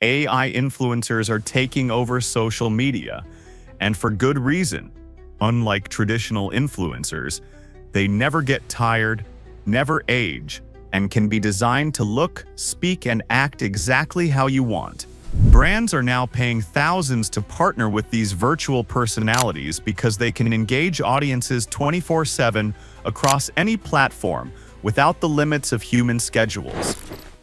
AI influencers are taking over social media, and for good reason. Unlike traditional influencers, they never get tired, never age, and can be designed to look, speak, and act exactly how you want. Brands are now paying thousands to partner with these virtual personalities because they can engage audiences 24/7 across any platform without the limits of human schedules.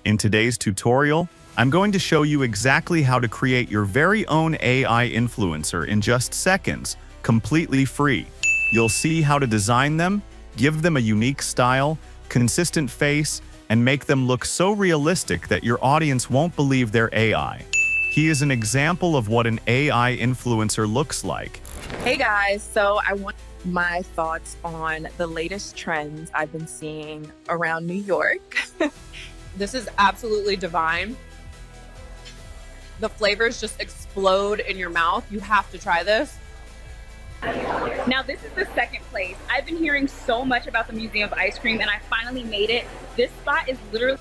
In today's tutorial, I'm going to show you exactly how to create your very own AI influencer in just seconds, completely free. You'll see how to design them, give them a unique style, consistent face, and make them look so realistic that your audience won't believe they're AI. He is an example of what an AI influencer looks like. Hey guys, so I want my thoughts on the latest trends I've been seeing around New York. This is absolutely divine. The flavors just explode in your mouth. You have to try this. Now this is the second place. I've been hearing so much about the Museum of Ice Cream and I finally made it. This spot is literally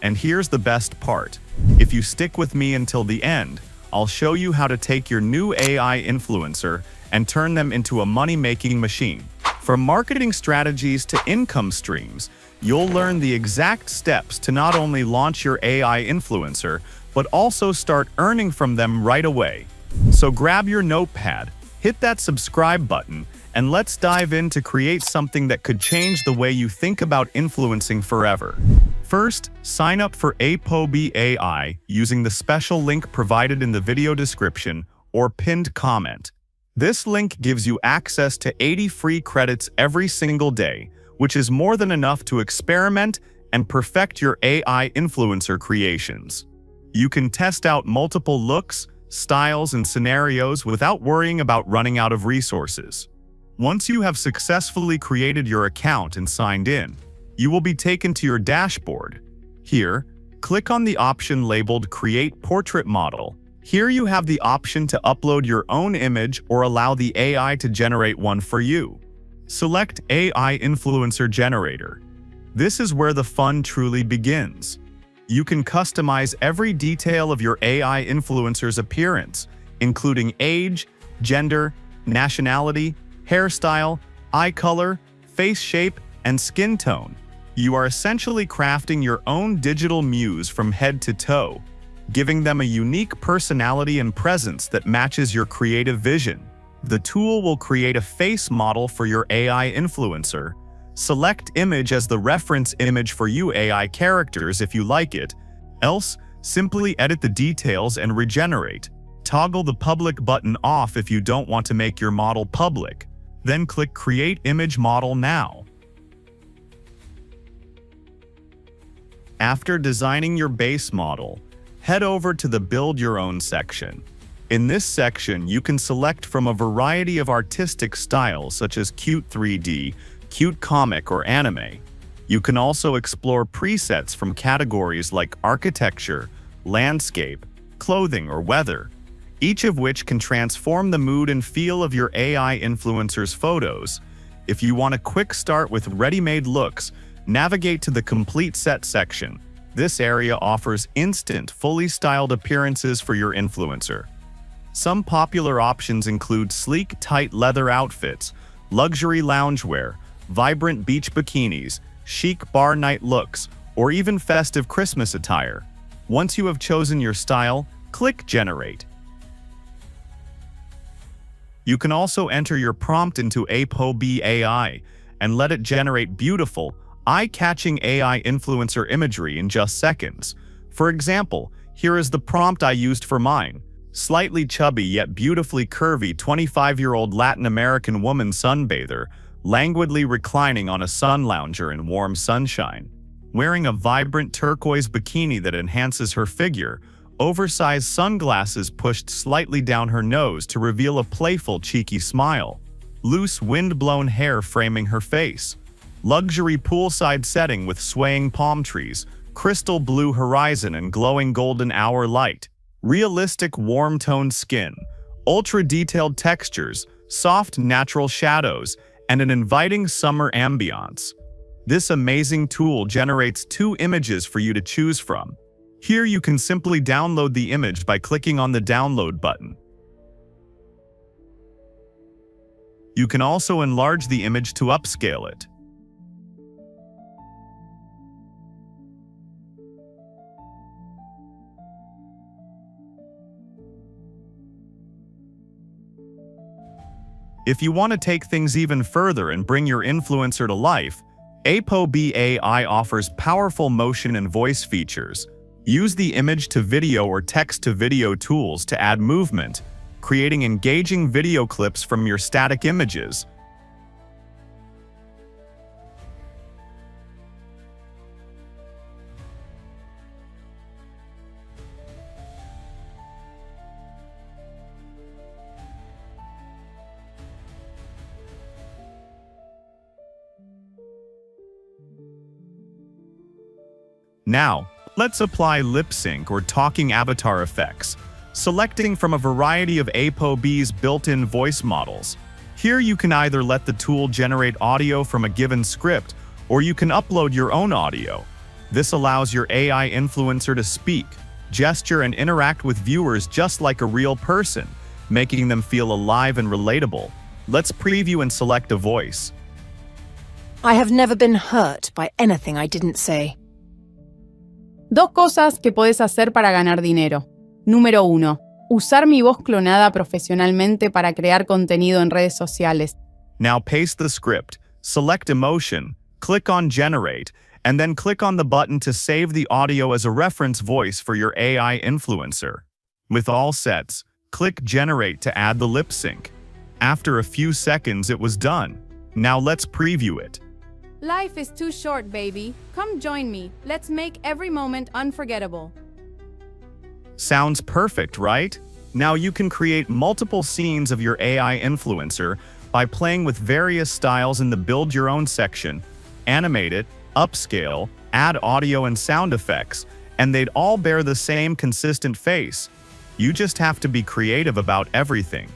And here's the best part. If you stick with me until the end, I'll show you how to take your new AI influencer and turn them into a money-making machine. From marketing strategies to income streams, you'll learn the exact steps to not only launch your AI influencer, but also start earning from them right away. So grab your notepad, hit that subscribe button, and let's dive in to create something that could change the way you think about influencing forever. First, sign up for APOBA AI using the special link provided in the video description or pinned comment. This link gives you access to 80 free credits every single day, which is more than enough to experiment and perfect your AI influencer creations. You can test out multiple looks, styles, and scenarios without worrying about running out of resources. Once you have successfully created your account and signed in, you will be taken to your dashboard. Here, click on the option labeled Create Portrait Model. Here you have the option to upload your own image or allow the AI to generate one for you. Select AI Influencer Generator. This is where the fun truly begins. You can customize every detail of your AI influencer's appearance, including age, gender, nationality, hairstyle, eye color, face shape, and skin tone. You are essentially crafting your own digital muse from head to toe, giving them a unique personality and presence that matches your creative vision. The tool will create a face model for your AI influencer. Select image as the reference image for you AI characters if you like it. Else, simply edit the details and regenerate. Toggle the public button off if you don't want to make your model public. Then click Create Image Model Now. After designing your base model, head over to the Build Your Own section. In this section, you can select from a variety of artistic styles such as cute 3D, cute comic, or anime. You can also explore presets from categories like architecture, landscape, clothing, or weather, each of which can transform the mood and feel of your AI influencer's photos. If you want a quick start with ready-made looks, navigate to the Complete Set section. This area offers instant, fully styled appearances for your influencer. Some popular options include sleek, tight leather outfits, luxury loungewear, vibrant beach bikinis, chic bar night looks, or even festive Christmas attire. Once you have chosen your style, click Generate. You can also enter your prompt into APOBA AI and let it generate beautiful, eye-catching AI influencer imagery in just seconds. For example, here is the prompt I used for mine. Slightly chubby yet beautifully curvy 25-year-old Latin American woman sunbather, languidly reclining on a sun lounger in warm sunshine. Wearing a vibrant turquoise bikini that enhances her figure, oversized sunglasses pushed slightly down her nose to reveal a playful, cheeky smile. Loose, wind-blown hair framing her face. Luxury poolside setting with swaying palm trees, crystal blue horizon, and glowing golden hour light. Realistic warm-toned skin. ultra-detailed textures, soft natural shadows, and an inviting summer ambiance. This amazing tool generates 2 images for you to choose from. Here you can simply download the image by clicking on the download button. You can also enlarge the image to upscale it. If you want to take things even further and bring your influencer to life, APOBA AI offers powerful motion and voice features. Use the image-to-video or text-to-video tools to add movement, creating engaging video clips from your static images. Now, let's apply lip sync or talking avatar effects, selecting from a variety of APOBA's built-in voice models. Here you can either let the tool generate audio from a given script, or you can upload your own audio. This allows your AI influencer to speak, gesture, and interact with viewers just like a real person, making them feel alive and relatable. Let's preview and select a voice. I have never been hurt by anything I didn't say. 2 cosas que podés hacer para ganar dinero. Número 1. Usar mi voz clonada profesionalmente para crear contenido en redes sociales. Now paste the script, select emotion, click on generate, and then click on the button to save the audio as a reference voice for your AI influencer. With all sets, click generate to add the lip sync. After a few seconds, it was done. Now let's preview it. Life is too short, baby. Come join me. Let's make every moment unforgettable. Sounds perfect, right? Now you can create multiple scenes of your AI influencer by playing with various styles in the Build Your Own section, animate it, upscale, add audio and sound effects, and they'd all bear the same consistent face. You just have to be creative about everything.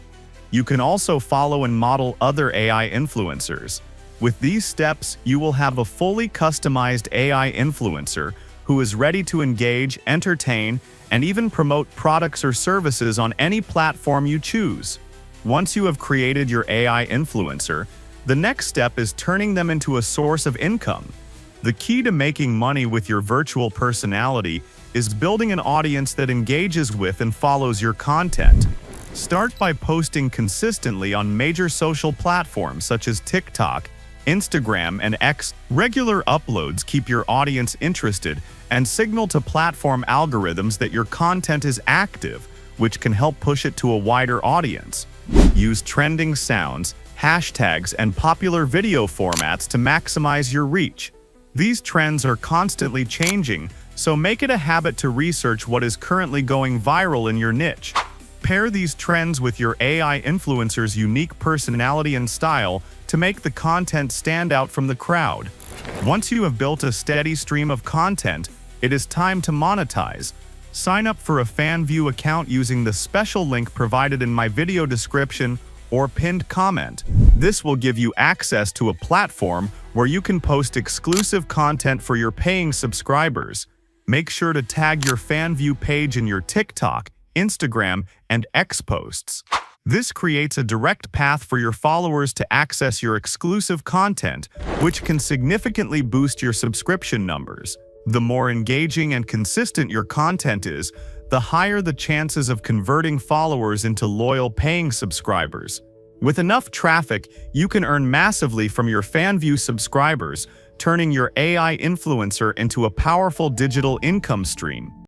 You can also follow and model other AI influencers. With these steps, you will have a fully customized AI influencer who is ready to engage, entertain, and even promote products or services on any platform you choose. Once you have created your AI influencer, the next step is turning them into a source of income. The key to making money with your virtual personality is building an audience that engages with and follows your content. Start by posting consistently on major social platforms such as TikTok, Instagram, and X. Regular uploads keep your audience interested and signal to platform algorithms that your content is active, which can help push it to a wider audience. Use trending sounds, hashtags, and popular video formats to maximize your reach. These trends are constantly changing, so make it a habit to research what is currently going viral in your niche. Pair these trends with your AI influencer's unique personality and style to make the content stand out from the crowd. Once you have built a steady stream of content, it is time to monetize. Sign up for a FanView account using the special link provided in my video description or pinned comment. This will give you access to a platform where you can post exclusive content for your paying subscribers. Make sure to tag your FanView page in your TikTok, Instagram, and X posts. This creates a direct path for your followers to access your exclusive content, which can significantly boost your subscription numbers. The more engaging and consistent your content is, the higher the chances of converting followers into loyal paying subscribers. With enough traffic, you can earn massively from your FanView subscribers, turning your AI influencer into a powerful digital income stream.